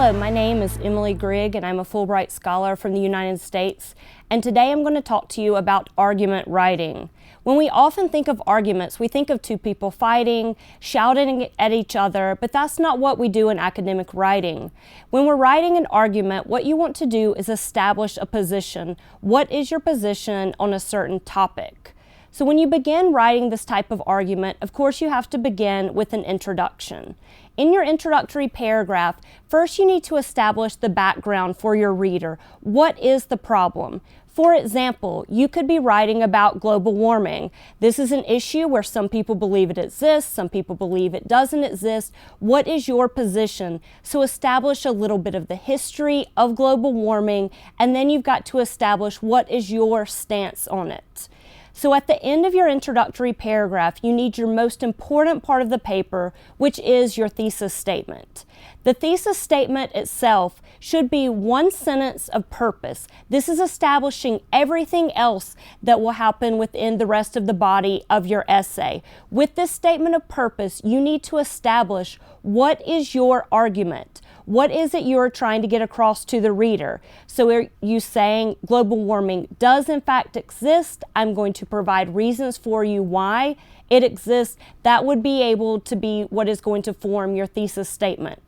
Hello, my name is Emily Grigg and I'm a Fulbright Scholar from the United States, and today I'm going to talk to you about argument writing. When we often think of arguments, we think of two people fighting, shouting at each other, but that's not what we do in academic writing. When we're writing an argument, what you want to do is establish a position. What is your position on a certain topic? So when you begin writing this type of argument, of course you have to begin with an introduction. In your introductory paragraph, first you need to establish the background for your reader. What is the problem? For example, you could be writing about global warming. This is an issue where some people believe it exists, some people believe it doesn't exist. What is your position? So establish a little bit of the history of global warming, and then you've got to establish what is your stance on it. So at the end of your introductory paragraph, you need your most important part of the paper, which is your thesis statement. The thesis statement itself should be one sentence of purpose. This is establishing everything else that will happen within the rest of the body of your essay. With this statement of purpose, you need to establish what is your argument. What is it you're trying to get across to the reader? So are you saying global warming does in fact exist? I'm going to provide reasons for you why it exists. That would be able to be what is going to form your thesis statement.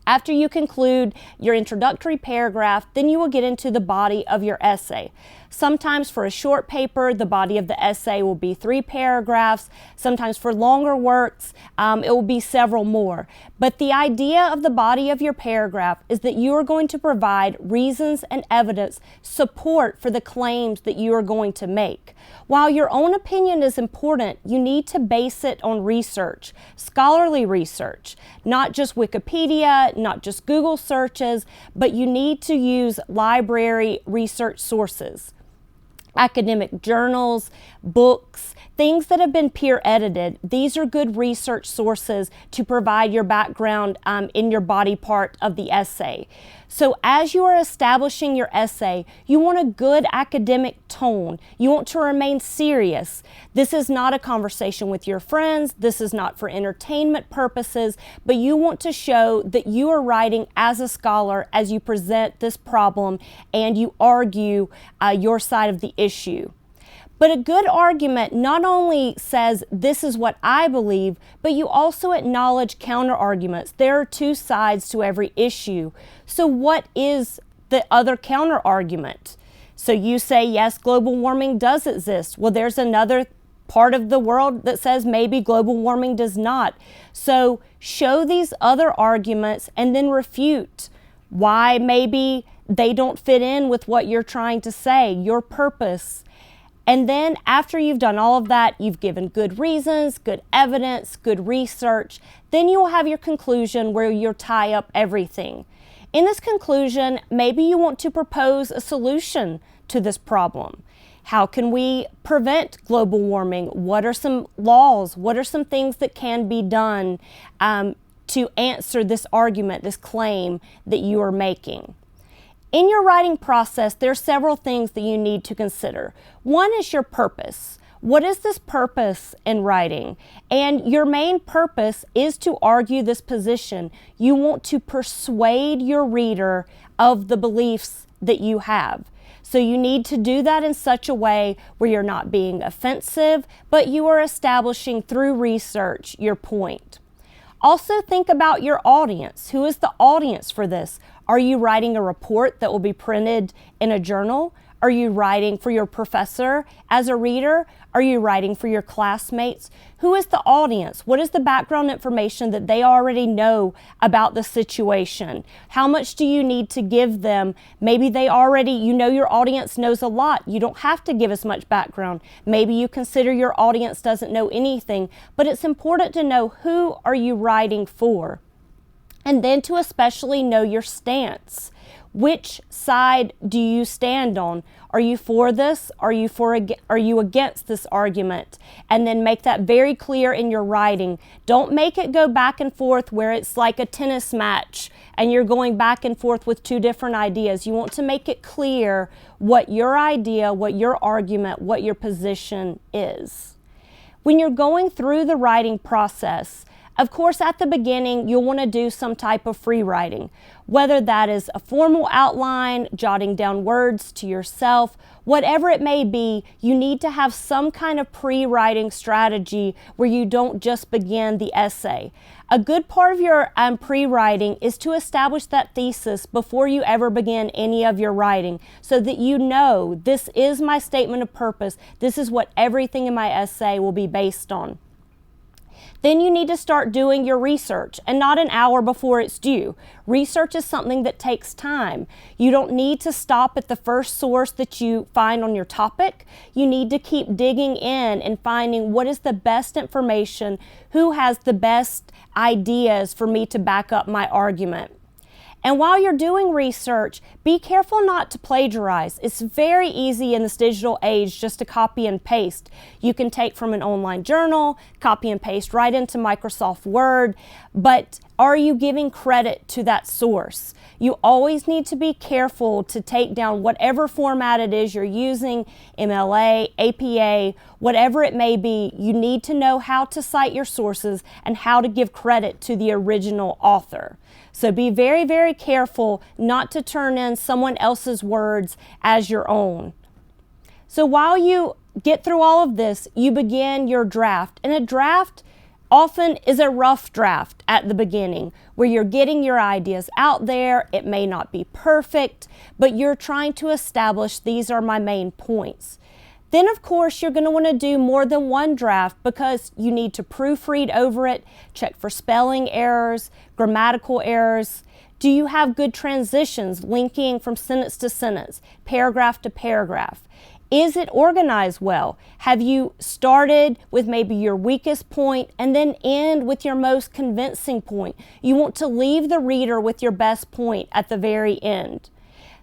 After you conclude your introductory paragraph, then you will get into the body of your essay. Sometimes for a short paper, the body of the essay will be 3 paragraphs. Sometimes for longer works, it will be several more. But the idea of the body of your paragraph is that you are going to provide reasons and evidence, support for the claims that you are going to make. While your own opinion is important, you need to base it on research, scholarly research, not just Wikipedia, not just Google searches, but you need to use library research sources. Academic journals, books, things that have been peer edited. These are good research sources to provide your background in your body part of the essay. So as you are establishing your essay, you want a good academic tone. You want to remain serious. This is not a conversation with your friends. This is not for entertainment purposes, but you want to show that you are writing as a scholar as you present this problem and you argue your side of the issue. But a good argument not only says this is what I believe, but you also acknowledge counter arguments. There are 2 sides to every issue. So what is the other counter argument? So you say, yes, global warming does exist. Well, there's another part of the world that says maybe global warming does not. So show these other arguments and then refute why maybe they don't fit in with what you're trying to say, your purpose. And then after you've done all of that, you've given good reasons, good evidence, good research, then you will have your conclusion where you'll tie up everything. In this conclusion, maybe you want to propose a solution to this problem. How can we prevent global warming? What are some laws? What are some things that can be done to answer this argument, this claim that you are making? In your writing process, there are several things that you need to consider. One is your purpose. What is this purpose in writing? And your main purpose is to argue this position. You want to persuade your reader of the beliefs that you have. So you need to do that in such a way where you're not being offensive, but you are establishing through research your point. Also think about your audience. Who is the audience for this? Are you writing a report that will be printed in a journal? Are you writing for your professor as a reader? Are you writing for your classmates? Who is the audience? What is the background information that they already know about the situation? How much do you need to give them? Maybe they already, your audience knows a lot. You don't have to give as much background. Maybe you consider your audience doesn't know anything, but it's important to know who are you writing for. And then to especially know your stance. Which side do you stand on? Are you for this? Are you against this argument? And then make that very clear in your writing. Don't make it go back and forth where it's like a tennis match and you're going back and forth with 2 different ideas. You want to make it clear what your idea, what your argument, what your position is. When you're going through the writing process, Of course, at the beginning, you'll want to do some type of free writing, whether that is a formal outline, jotting down words to yourself, whatever it may be. You need to have some kind of pre-writing strategy where you don't just begin the essay. A good part of your pre-writing is to establish that thesis before you ever begin any of your writing, so that you know this is my statement of purpose. This is what everything in my essay will be based on. Then you need to start doing your research, and not an hour before it's due. Research is something that takes time. You don't need to stop at the first source that you find on your topic. You need to keep digging in and finding what is the best information, who has the best ideas for me to back up my argument. And while you're doing research, be careful not to plagiarize. It's very easy in this digital age just to copy and paste. You can take from an online journal, copy and paste right into Microsoft Word, but are you giving credit to that source? You always need to be careful to take down whatever format it is you're using, MLA, APA, whatever it may be. You need to know how to cite your sources and how to give credit to the original author. So be very, very careful not to turn in someone else's words as your own. So while you get through all of this, you begin your draft. And a draft often is a rough draft at the beginning, where you're getting your ideas out there. It may not be perfect, but you're trying to establish these are my main points. Then, of course, you're going to want to do more than one draft, because you need to proofread over it, check for spelling errors, grammatical errors. Do you have good transitions linking from sentence to sentence, paragraph to paragraph? Is it organized well? Have you started with maybe your weakest point and then end with your most convincing point? You want to leave the reader with your best point at the very end.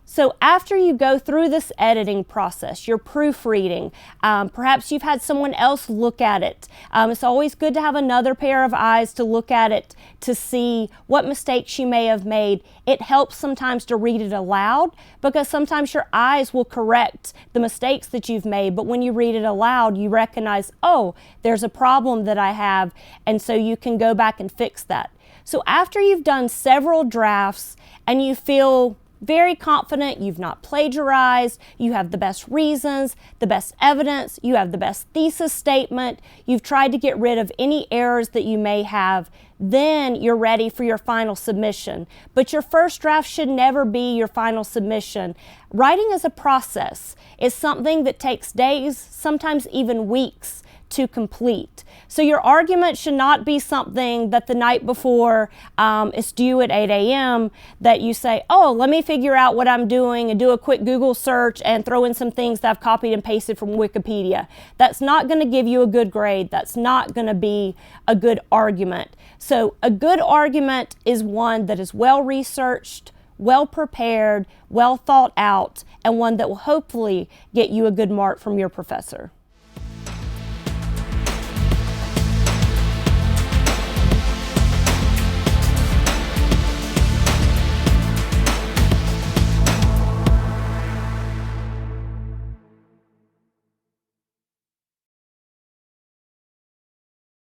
So after you go through this editing process, you're proofreading, perhaps you've had someone else look at it. It's always good to have another pair of eyes to look at it to see what mistakes you may have made. It helps sometimes to read it aloud, because sometimes your eyes will correct the mistakes that you've made, but when you read it aloud, you recognize, oh, there's a problem that I have, and so you can go back and fix that. So after you've done several drafts and you feel very confident, you've not plagiarized, you have the best reasons, the best evidence, you have the best thesis statement, you've tried to get rid of any errors that you may have, then you're ready for your final submission. But your first draft should never be your final submission. Writing is a process. It's something that takes days, sometimes even weeks, to complete. So your argument should not be something that the night before it's due at 8 a.m. that you say, oh, let me figure out what I'm doing and do a quick Google search and throw in some things that I've copied and pasted from Wikipedia. That's not going to give you a good grade. That's not going to be a good argument. So a good argument is one that is well researched, well prepared, well thought out, and one that will hopefully get you a good mark from your professor.